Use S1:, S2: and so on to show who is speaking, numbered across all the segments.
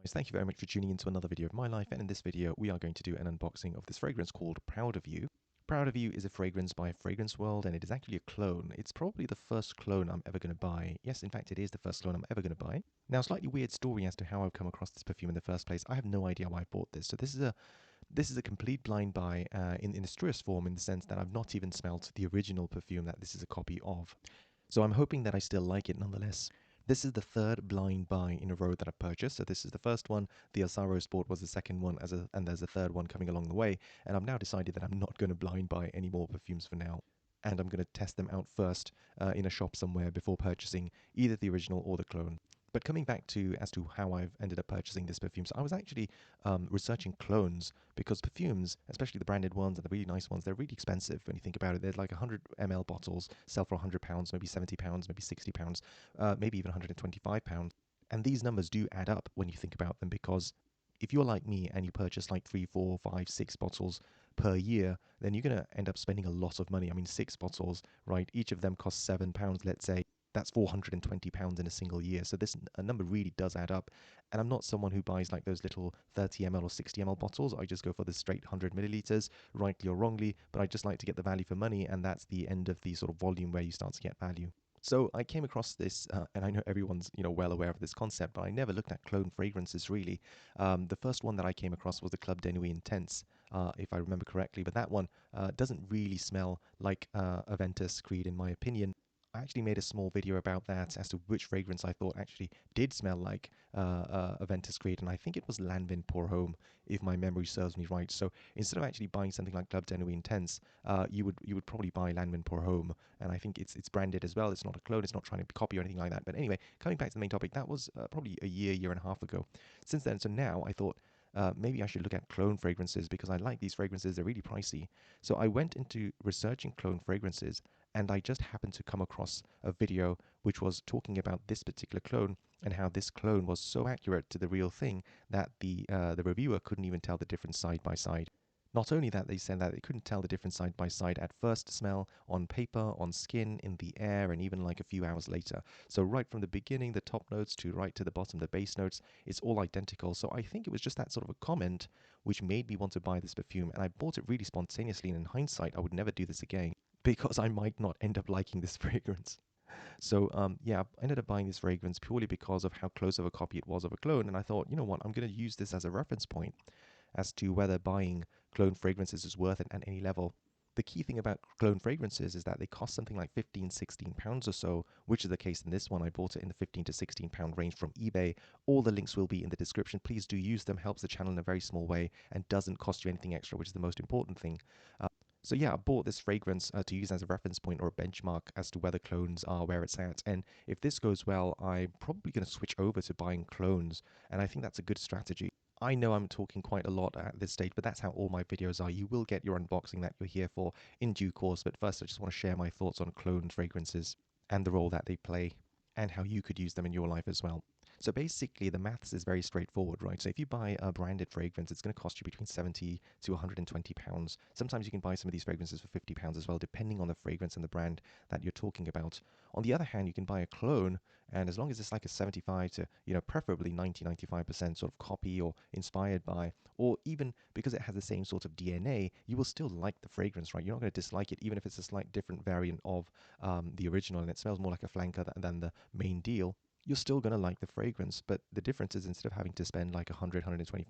S1: Guys, thank you very much for tuning into another video of my life, and in this video we are going to do an unboxing of this fragrance called Proud of You. Proud of You is a fragrance by Fragrance World, and it is actually a clone. It's probably the first clone I'm ever going to buy. Yes, in fact it is the first clone I'm ever going to buy. Now, slightly weird story as to how I've come across this perfume in the first place. I have no idea why I bought this. So this is a complete blind buy in its truest form, in the sense that I've not even smelt the original perfume that this is a copy of. So I'm hoping that I still like it nonetheless. This is the third blind buy in a row that I've purchased. So this is the first one. The Alsaro Sport was the second one, and there's a third one coming along the way. And I've now decided that I'm not going to blind buy any more perfumes for now. And I'm going to test them out first in a shop somewhere before purchasing either the original or the clone. But coming back to as to how I've ended up purchasing this perfume, so I was actually researching clones, because perfumes, especially the branded ones and the really nice ones, they're really expensive when you think about it. They're like 100 ml bottles, sell for £100, maybe £70, maybe £60, maybe even £125. And these numbers do add up when you think about them, because if you're like me and you purchase like 3, 4, 5, 6 bottles per year, then you're going to end up spending a lot of money. I mean, 6 bottles, right? Each of them costs £7, let's say. That's £420 in a single year. So this a number really does add up. And I'm not someone who buys like those little 30 ml or 60 ml bottles. I just go for the straight 100 milliliters, rightly or wrongly. But I just like to get the value for money, and that's the end of the sort of volume where you start to get value. So I came across this, and I know everyone's well aware of this concept, but I never looked at clone fragrances really. The first one that I came across was the Club de Nuit Intense, if I remember correctly. But that one doesn't really smell like Aventus Creed, in my opinion. I actually made a small video about that as to which fragrance I thought actually did smell like Aventus Creed, and I think it was Lanvin Pour Homme, if my memory serves me right. So instead of actually buying something like Club de Nuit Intense, you would probably buy Lanvin Pour Homme, and I think it's branded as well. It's not a clone. It's not trying to copy or anything like that. But anyway, coming back to the main topic, that was probably a year and a half ago. Since then, so now I thought, maybe I should look at clone fragrances, because I like these fragrances. They're really pricey. So I went into researching clone fragrances, and I just happened to come across a video which was talking about this particular clone, and how this clone was so accurate to the real thing that the reviewer couldn't even tell the difference side by side. Not only that, they said that they couldn't tell the difference side by side at first smell, on paper, on skin, in the air, and even like a few hours later. So right from the beginning, the top notes, to right to the bottom, the base notes, it's all identical. So I think it was just that sort of a comment which made me want to buy this perfume, and I bought it really spontaneously. And in hindsight, I would never do this again, because I might not end up liking this fragrance. So yeah, I ended up buying this fragrance purely because of how close of a copy it was of a clone, and I thought, you know what, I'm going to use this as a reference point as to whether buying clone fragrances is worth it at any level. The key thing about clone fragrances is that they cost something like 15, £16 or so, which is the case in this one. I bought it in the 15 to £16 range from eBay. All the links will be in the description. Please do use them. Helps the channel in a very small way and doesn't cost you anything extra, which is the most important thing. So yeah, I bought this fragrance to use as a reference point or a benchmark as to whether clones are where it's at. And if this goes well, I'm probably going to switch over to buying clones. And I think that's a good strategy. I know I'm talking quite a lot at this stage, but that's how all my videos are. You will get your unboxing that you're here for in due course. But first, I just want to share my thoughts on clone fragrances and the role that they play, and how you could use them in your life as well. So basically, the maths is very straightforward, right? So if you buy a branded fragrance, it's going to cost you between 70 to £120. Sometimes you can buy some of these fragrances for £50 as well, depending on the fragrance and the brand that you're talking about. On the other hand, you can buy a clone, and as long as it's like a 75 to, preferably 90-95% sort of copy or inspired by, or even because it has the same sort of DNA, you will still like the fragrance, right? You're not going to dislike it, even if it's a slight different variant of the original, and it smells more like a flanker than the main deal. You're still going to like the fragrance, but the difference is, instead of having to spend like 100, £125,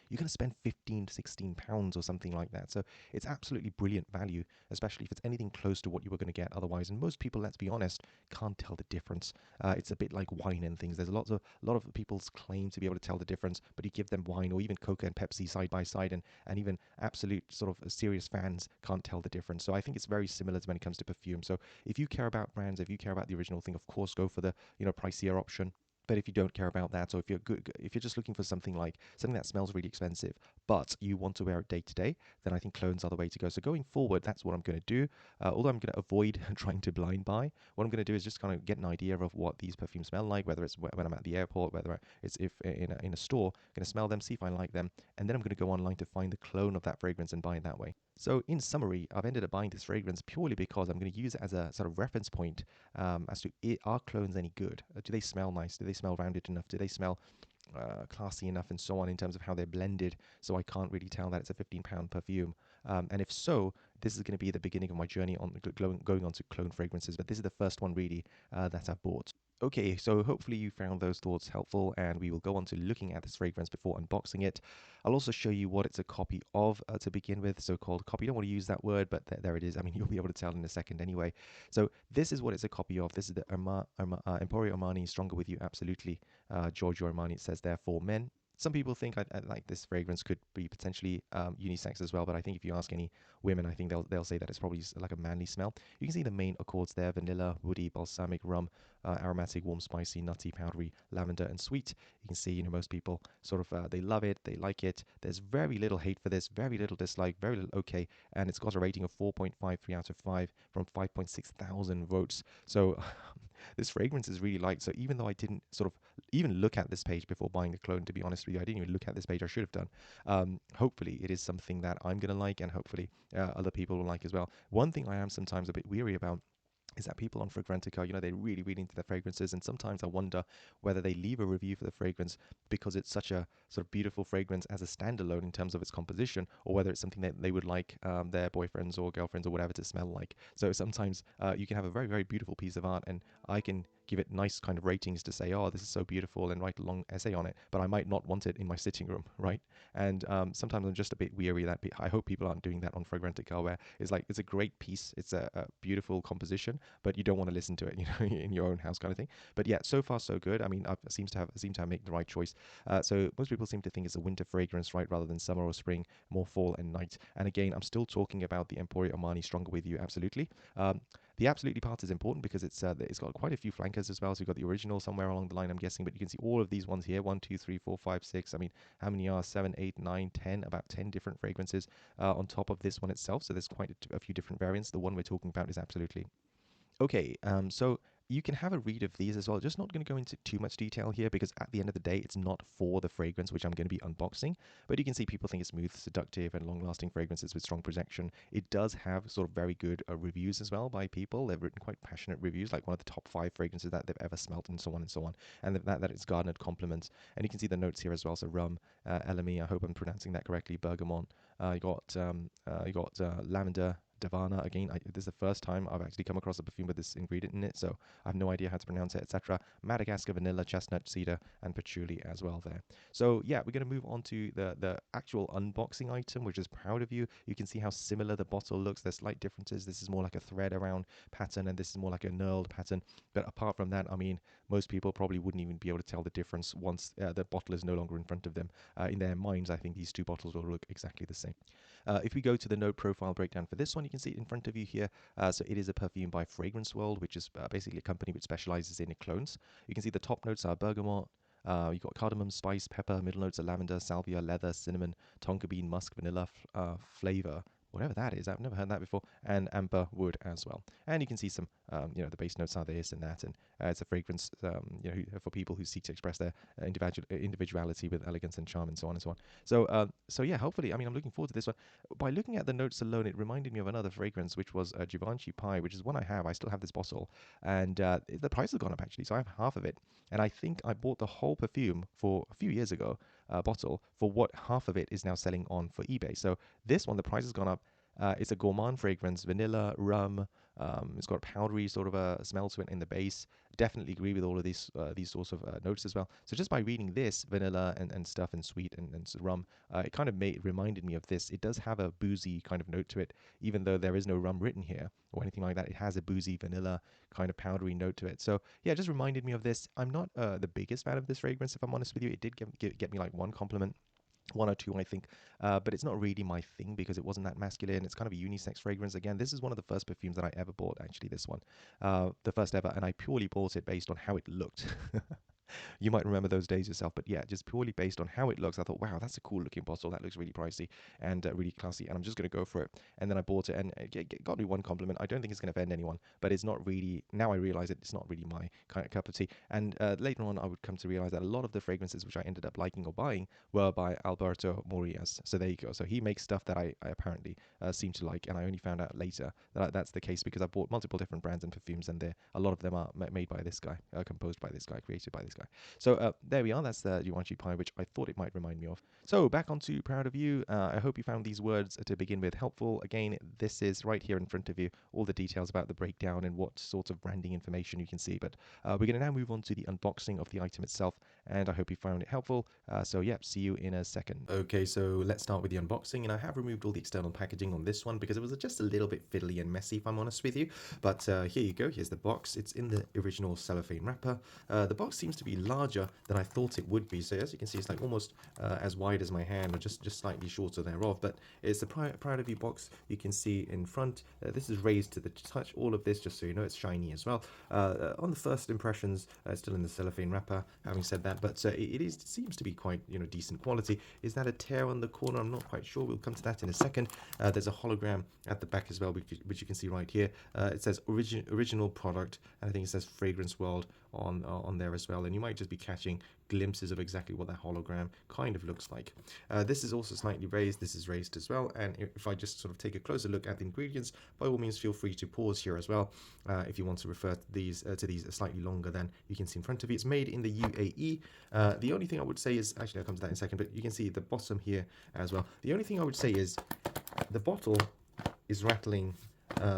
S1: you're going to spend 15 to £16 or something like that. So it's absolutely brilliant value, especially if it's anything close to what you were going to get otherwise. And most people, let's be honest, can't tell the difference. It's a bit like wine and things. There's a lot of people claim to be able to tell the difference, but you give them wine or even Coca and Pepsi side by side, and even absolute sort of serious fans can't tell the difference. So I think it's very similar to when it comes to perfume. So if you care about brands, if you care about the original thing, of course, go for the pricier option. But if you don't care about that, or if you're just looking for something that smells really expensive, but you want to wear it day to day, then I think clones are the way to go. So going forward, that's what I'm going to do. Although I'm going to avoid trying to blind buy, what I'm going to do is just kind of get an idea of what these perfumes smell like, whether it's when I'm at the airport, whether it's if in a store. I'm going to smell them, see if I like them, and then I'm going to go online to find the clone of that fragrance and buy it that way. So in summary, I've ended up buying this fragrance purely because I'm going to use it as a sort of reference point, as to, are clones any good? Do they smell nice? Do they smell rounded enough? Do they smell classy enough and so on in terms of how they're blended. So I can't really tell that it's a £15 perfume. And if so, this is going to be the beginning of my journey on going on to clone fragrances. But this is the first one really that I've bought. Okay, so hopefully you found those thoughts helpful, and we will go on to looking at this fragrance before unboxing it. I'll also show you what it's a copy of to begin with, so-called copy. I don't want to use that word, but there it is. I mean, you'll be able to tell in a second anyway. So this is what it's a copy of. This is the Emporio Armani Stronger With You, absolutely. Giorgio Armani, it says there, for men. Some people think I like this fragrance could be potentially unisex as well, but I think if you ask any women, I think they'll say that it's probably like a manly smell. You can see the main accords there: vanilla, woody, balsamic, rum, aromatic, warm, spicy, nutty, powdery, lavender, and sweet. You can see, most people sort of they love it, they like it. There's very little hate for this, very little dislike, very little okay, and it's got a rating of 4.53 out of 5 from 5.6 thousand votes. So this fragrance is really liked. So even though I didn't sort of even look at this page before buying the clone, to be honest with you, I didn't even look at this page. I should have done. Hopefully, it is something that I'm gonna like, and hopefully other people will like as well. One thing I am sometimes a bit weary about is that people on Fragrantica, they're really, really into their fragrances, and sometimes I wonder whether they leave a review for the fragrance because it's such a sort of beautiful fragrance as a standalone in terms of its composition, or whether it's something that they would like their boyfriends or girlfriends or whatever to smell like. So sometimes you can have a very, very beautiful piece of art, and I can give it nice kind of ratings to say, oh, this is so beautiful, and write a long essay on it, but I might not want it in my sitting room, right? And sometimes I'm just a bit weary that I hope people aren't doing that on Fragrantica, where it's like it's a great piece, it's a beautiful composition, but you don't want to listen to it, in your own house kind of thing. But yeah, so far so good. I mean, I seem to have made the right choice. So most people seem to think it's a winter fragrance, right, rather than summer or spring, more fall and night. And again, I'm still talking about the Emporio Armani Stronger With You, absolutely. The absolutely part is important because it's got quite a few flankers as well. So you've got the original somewhere along the line, I'm guessing, but you can see all of these ones here: 1, 2, 3, 4, 5, 6. I mean, how many are 7, 8, 9, 10? About 10 different fragrances on top of this one itself. So there's quite a few different variants. The one we're talking about is absolutely okay. So you can have a read of these as well. Just not going to go into too much detail here because at the end of the day, it's not for the fragrance, which I'm going to be unboxing. But you can see people think it's smooth, seductive, and long-lasting fragrances with strong projection. It does have sort of very good reviews as well by people. They've written quite passionate reviews, like one of the top 5 fragrances that they've ever smelt, and so on and so on. And that it's garnered compliments. And you can see the notes here as well. So rum, elemi, I hope I'm pronouncing that correctly, bergamot. You got lavender, Davana. Again, this is the first time I've actually come across a perfume with this ingredient in it, so I have no idea how to pronounce it, etc. Madagascar, vanilla, chestnut, cedar, and patchouli as well there. So yeah, we're going to move on to the actual unboxing item, which is Proud of You. You can see how similar the bottle looks. There's slight differences. This is more like a thread around pattern, and this is more like a knurled pattern. But apart from that, I mean, most people probably wouldn't even be able to tell the difference once the bottle is no longer in front of them. In their minds, I think these two bottles will look exactly the same. If we go to the note profile breakdown for this one, you can see it in front of you here. So it is a perfume by Fragrance World, which is basically a company which specializes in clones. You can see the top notes are bergamot. You've got cardamom, spice, pepper. Middle notes are lavender, salvia, leather, cinnamon, tonka bean, musk, vanilla flavor. Whatever that is, I've never heard that before, and amber wood as well. And you can see some, the base notes are this and that, and it's a fragrance, for people who seek to express their individuality with elegance and charm, and so on and so on. So yeah, hopefully, I mean, I'm looking forward to this one. By looking at the notes alone, it reminded me of another fragrance, which was Givenchy Pie, which is one I have. I still have this bottle, and the price has gone up actually, so I have half of it. And I think I bought the whole perfume for a few years ago, bottle, for what half of it is now selling on for eBay. So this one, the price has gone up. It's a gourmand fragrance, vanilla, rum. It's got a powdery sort of a smell to it in the base. Definitely agree with all of these sorts of notes as well. So just by reading this, vanilla and stuff, and sweet and rum, it kind of reminded me of this. It does have a boozy kind of note to it, even though there is no rum written here or anything like that. It has a boozy vanilla kind of powdery note to it. So yeah, it just reminded me of this. I'm not the biggest fan of this fragrance, if I'm honest with you. It did get me like one compliment, one or two, I think, but it's not really my thing because it wasn't that masculine. It's kind of a unisex fragrance. Again, this is one of the first perfumes that I ever bought, actually, this one, the first ever, and I purely bought it based on how it looked. You might remember those days yourself, but yeah, just purely based on how it looks, I thought, wow, that's a cool looking bottle. That looks really pricey and really classy, and I'm just going to go for it. And then I bought it, and it got me one compliment. I don't think it's going to offend anyone, but it's not really, now I realize it's not really my kind of cup of tea. And later on, I would come to realize that a lot of the fragrances which I ended up liking or buying were by Alberto Morias. So there you go. So he makes stuff that I apparently seem to like, and I only found out later that that's the case because I bought multiple different brands and perfumes, and a lot of them are made by this guy, composed by this guy, created by this nice guy. So there we are. That's the Yuanchi pie, which I thought it might remind me of. So back onto Proud of You. I hope you found these words to begin with helpful. Again, this is right here in front of you, all the details about the breakdown and what sort of branding information you can see. But we're going to now move on to the unboxing of the item itself, and I hope you found it helpful. So yeah, see you in a second. Okay, so let's start with the unboxing, and I have removed all the external packaging on this one because it was just a little bit fiddly and messy, if I'm honest with you. But here you go. Here's the box. It's in the original cellophane wrapper. The box seems to be larger than I thought it would be. So as you can see, it's like almost as wide as my hand, or just slightly shorter thereof. But it's the Proud of You box. You can see in front. This is raised to the touch. All of this, just so you know, it's shiny as well. On the first impressions, still in the cellophane wrapper. Having said that, but it seems to be quite decent quality. Is that a tear on the corner? I'm not quite sure. We'll come to that in a second. There's a hologram at the back as well, which you can see right here. It says original product, and I think it says Fragrance World on there as well, and you might just be catching glimpses of exactly what that hologram kind of looks like. This is also slightly raised. This is raised as well, and if I just sort of take a closer look at the ingredients, by all means feel free to pause here as well if you want to refer to these slightly longer than you can see in front of you. It's made in the UAE. The only thing I would say is, actually I'll come to that in a second, but you can see the bottom here as well. The only thing I would say is the bottle is rattling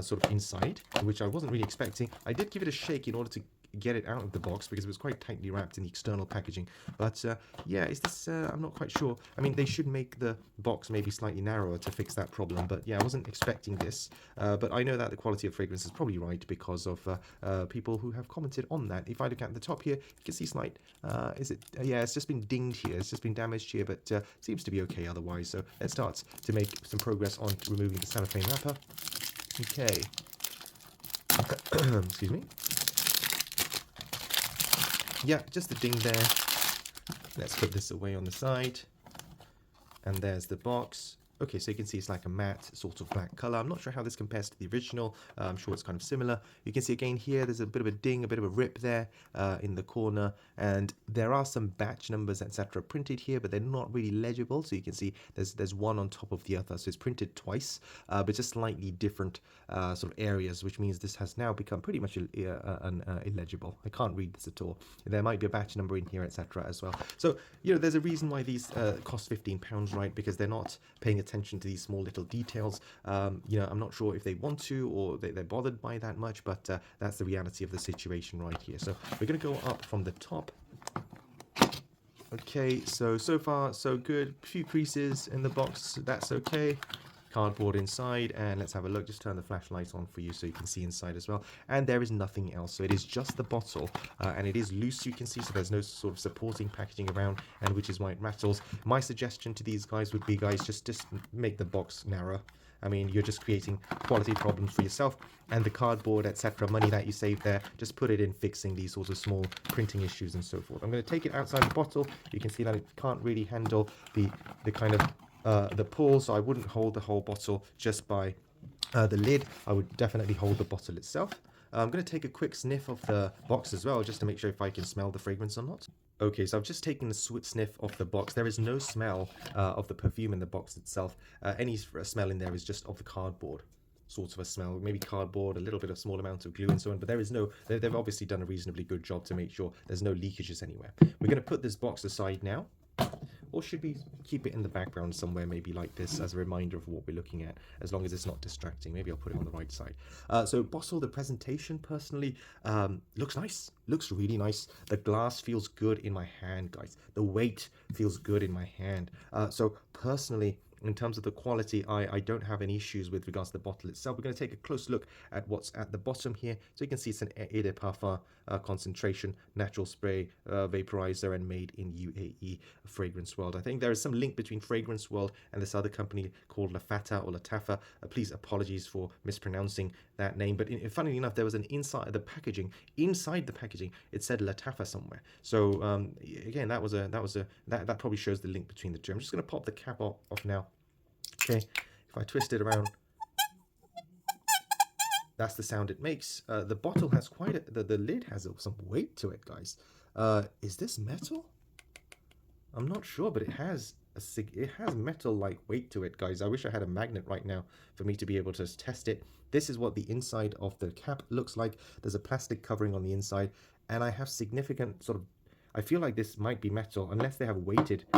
S1: sort of inside, which I wasn't really expecting. I did give it a shake in order to get it out of the box because it was quite tightly wrapped in the external packaging. But yeah, is this I'm not quite sure. I mean, they should make the box maybe slightly narrower to fix that problem, but yeah, I wasn't expecting this. But I know that the quality of fragrance is probably right because of people who have commented on that. If I look at the top here, you can see slight yeah, it's just been dinged here, it's just been damaged here, but seems to be okay otherwise. So let's start to make some progress on removing the cellophane wrapper. Okay. Excuse me. Yeah, just a ding there. Let's put this away on the side. And there's the box. Okay, so you can see it's like a matte sort of black color. I'm not sure how this compares to the original. I'm sure it's kind of similar. You can see again here, there's a bit of a ding, a bit of a rip there in the corner. And there are some batch numbers, etc. printed here, but they're not really legible. So you can see there's one on top of the other. So it's printed twice, but just slightly different sort of areas, which means this has now become pretty much illegible. I can't read this at all. There might be a batch number in here, etc. as well. So, there's a reason why these cost £15, right? Because they're not paying attention to these small little details. I'm not sure if they want to or they're bothered by that much, but that's the reality of the situation right here. So we're going to go up from the top. Okay, so far so good. A few creases in the box, that's okay. Cardboard inside, and let's have a look. Just turn the flashlight on for you so you can see inside as well. And there is nothing else, so it is just the bottle, and it is loose, you can see, so there's no sort of supporting packaging around, and which is why it rattles. My suggestion to these guys would be, guys, just make the box narrower. I mean, you're just creating quality problems for yourself, and the cardboard, etc., money that you save there, just put it in fixing these sorts of small printing issues and so forth. I'm going to take it outside the bottle. You can see that it can't really handle the kind of the pull, so I wouldn't hold the whole bottle just by the lid. I would definitely hold the bottle itself. I'm going to take a quick sniff of the box as well, just to make sure if I can smell the fragrance or not. Okay, so I've just taken a sniff of the box. There is no smell of the perfume in the box itself. Any smell in there is just of the cardboard. Sort of a smell, maybe cardboard, a little bit of small amount of glue and so on, but there is no, they've obviously done a reasonably good job to make sure there's no leakages anywhere. We're going to put this box aside now. Or should we keep it in the background somewhere, maybe like this, as a reminder of what we're looking at, as long as it's not distracting? Maybe I'll put it on the right side. So bottle, the presentation, personally, looks nice. Looks really nice. The glass feels good in my hand, guys. The weight feels good in my hand. So personally, in terms of the quality, I don't have any issues with regards to the bottle itself. We're going to take a close look at what's at the bottom here. So you can see it's an Eau de Parfum concentration, natural spray, vaporizer, and made in UAE, Fragrance World. I think there is some link between Fragrance World and this other company called Lafata or Latafa. Please apologies for mispronouncing that name. But funnily enough, there was an inside the packaging. Inside the packaging, it said Latafa somewhere. So again, that probably shows the link between the two. I'm just going to pop the cap off now. Okay, if I twist it around, that's the sound it makes. The bottle has quite the lid has some weight to it, guys. Is this metal? I'm not sure, but it has metal-like weight to it, guys. I wish I had a magnet right now for me to be able to test it. This is what the inside of the cap looks like. There's a plastic covering on the inside, and I have significant sort of, I feel like this might be metal unless they have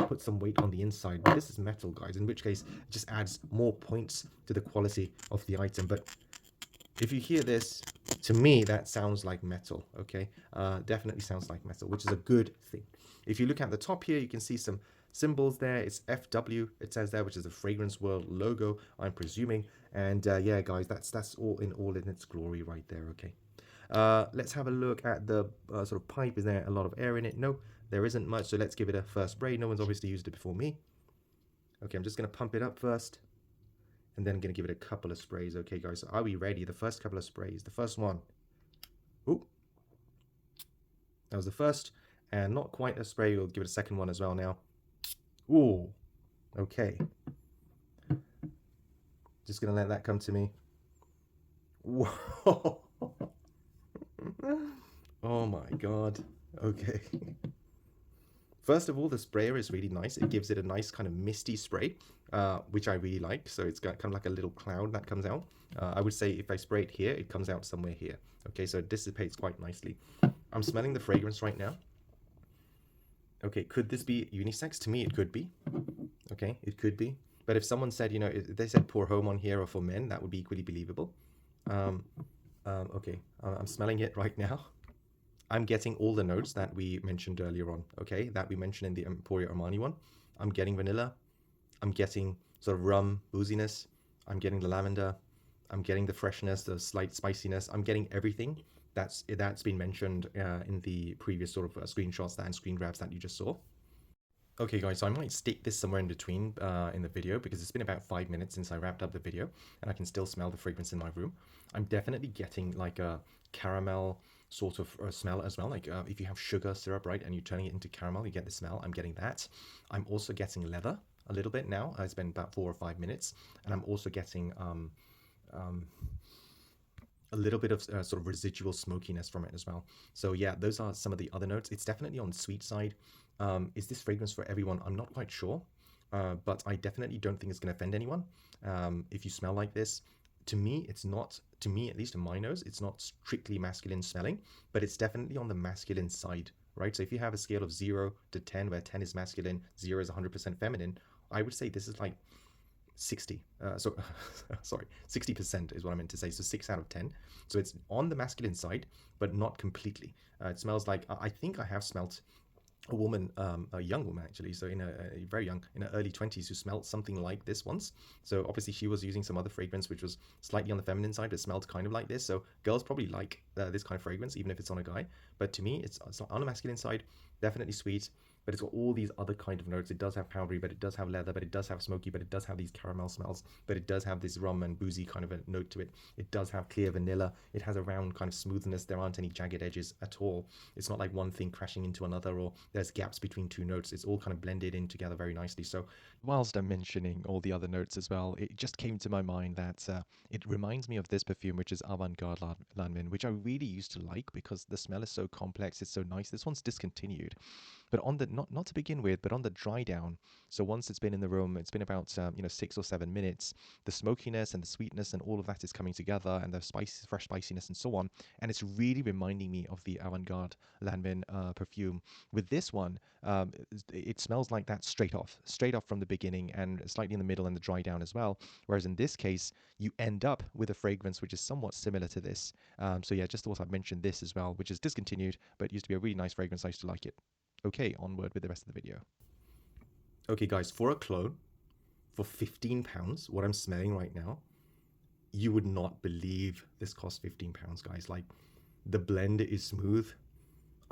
S1: put some weight on the inside. But this is metal, guys, in which case it just adds more points to the quality of the item. But if you hear this, to me, that sounds like metal, okay? Definitely sounds like metal, which is a good thing. If you look at the top here, you can see some symbols there. It's FW, it says there, which is the Fragrance World logo, I'm presuming. And yeah, guys, that's all in its glory right there, okay? Let's have a look at the sort of pipe. Is there a lot of air in it? No, there isn't much, so let's give it a first spray. No one's obviously used it before me. Okay, I'm just going to pump it up first, and then I'm going to give it a couple of sprays. Okay, guys, so are we ready? The first couple of sprays. The first one. Ooh. That was the first, and not quite a spray. We'll give it a second one as well now. Ooh. Okay. Just going to let that come to me. Whoa. Oh my god. Okay. First of all, the sprayer is really nice. It gives it a nice kind of misty spray, which I really like. So it's got kind of like a little cloud that comes out. I would say if I spray it here, it comes out somewhere here. Okay, so it dissipates quite nicely. I'm smelling the fragrance right now. Okay, could this be unisex? To me, it could be. Okay, it could be. But if someone said, you know, if they said pour home on here or for men, that would be equally believable. Okay, I'm smelling it right now. I'm getting all the notes that we mentioned earlier on, okay? That we mentioned in the Emporio Armani one. I'm getting vanilla. I'm getting sort of rum, booziness. I'm getting the lavender. I'm getting the freshness, the slight spiciness. I'm getting everything that's been mentioned in the previous sort of screenshots and screen grabs that you just saw. Okay guys, so I might stick this somewhere in between in the video because it's been about 5 minutes since I wrapped up the video and I can still smell the fragrance in my room. I'm definitely getting like a caramel sort of smell as well. Like if you have sugar syrup, right, and you're turning it into caramel, you get the smell. I'm getting that. I'm also getting leather a little bit now. It's been about 4 or 5 minutes, and I'm also getting a little bit of sort of residual smokiness from it as well. So yeah, those are some of the other notes. It's definitely on the sweet side. Is this fragrance for everyone? I'm not quite sure, but I definitely don't think it's going to offend anyone. If you smell like this, to me, it's not, to me, at least in my nose, it's not strictly masculine smelling, but it's definitely on the masculine side, right? So if you have a scale of 0 to 10, where 10 is masculine, 0 is 100% feminine, I would say this is like 60. Sorry, 60% is what I meant to say. So 6 out of 10. So it's on the masculine side, but not completely. It smells like, I think I have smelt a woman, a young woman actually, so in a very young, in her early 20s, who smelled something like this once. So obviously she was using some other fragrance which was slightly on the feminine side, but smelled kind of like this. So girls probably like this kind of fragrance, even if it's on a guy. But to me, it's on the masculine side, definitely sweet, but it's got all these other kind of notes. It does have powdery, but it does have leather, but it does have smoky, but it does have these caramel smells, but it does have this rum and boozy kind of a note to it. It does have clear vanilla. It has a round kind of smoothness. There aren't any jagged edges at all. It's not like one thing crashing into another, or there's gaps between two notes. It's all kind of blended in together very nicely. So whilst I'm mentioning all the other notes as well, it just came to my mind that it reminds me of this perfume, which is Avant-Garde Lanvin, which I really used to like because the smell is so complex. It's so nice. This one's discontinued. But on the not to begin with, but on the dry down. So once it's been in the room, it's been about 6 or 7 minutes. The smokiness and the sweetness and all of that is coming together, and the spice, fresh spiciness, and so on. And it's really reminding me of the Avant-Garde Lanvin perfume. With this one, it smells like that straight off from the beginning, and slightly in the middle and the dry down as well. Whereas in this case, you end up with a fragrance which is somewhat similar to this. So yeah, just thought I'd mention this as well, which is discontinued, but used to be a really nice fragrance. I used to like it. Okay, onward with the rest of the video. Okay, guys, for a clone, for £15, what I'm smelling right now, you would not believe this cost £15, guys. Like, the blend is smooth.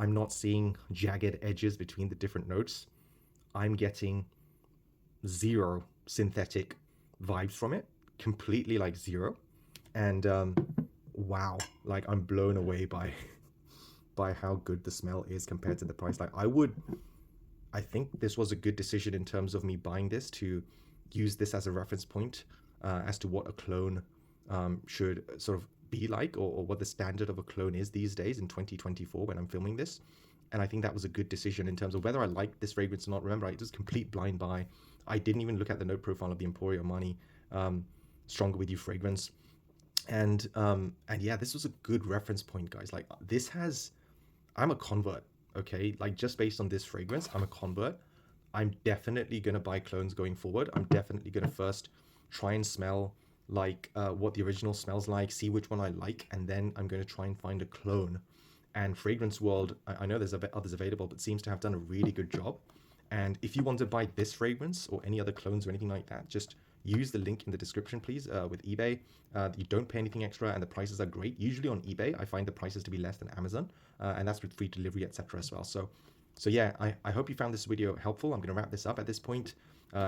S1: I'm not seeing jagged edges between the different notes. I'm getting zero synthetic vibes from it, completely like zero. And wow, like I'm blown away by how good the smell is compared to the price. Like I think this was a good decision in terms of me buying this, to use this as a reference point as to what a clone should sort of be like, or what the standard of a clone is these days in 2024 when I'm filming this. And I think that was a good decision in terms of whether I liked this fragrance or not. Remember, I just complete blind buy. I didn't even look at the note profile of the Emporio Armani Stronger With You fragrance. And yeah, this was a good reference point, guys. Like, this has, I'm a convert. okay, like just based on this fragrance, I'm a convert. I'm definitely going to buy clones going forward. I'm definitely going to first try and smell like what the original smells like, see which one I like, and then I'm going to try and find a clone. And Fragrance World, I know there's others available, but seems to have done a really good job. And if you want to buy this fragrance or any other clones or anything like that, just use the link in the description, please, with eBay. You don't pay anything extra, and the prices are great. Usually on eBay, I find the prices to be less than Amazon, and that's with free delivery, etc. as well. So yeah, I hope you found this video helpful. I'm going to wrap this up at this point.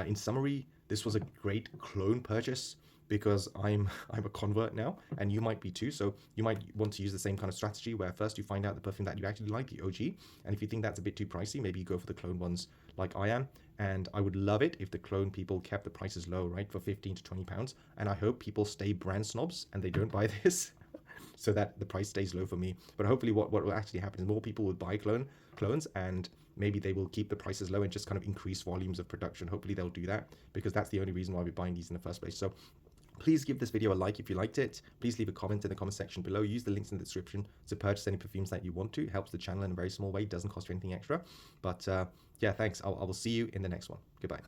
S1: In summary, this was a great clone purchase because I'm a convert now, and you might be too. So you might want to use the same kind of strategy where first you find out the perfume that you actually like, the OG, and if you think that's a bit too pricey, maybe you go for the clone ones like I am. And I would love it if the clone people kept the prices low, right, for 15 to 20 pounds. And I hope people stay brand snobs and they don't buy this. So that the price stays low for me. But hopefully what will actually happen is more people will buy clones, and maybe they will keep the prices low and just kind of increase volumes of production. Hopefully they'll do that, because that's the only reason why we're buying these in the first place. So please give this video a like if you liked it. Please leave a comment in the comment section below. Use the links in the description to purchase any perfumes that you want to. It helps the channel in a very small way. It doesn't cost you anything extra. But yeah, thanks. I will see you in the next one. Goodbye.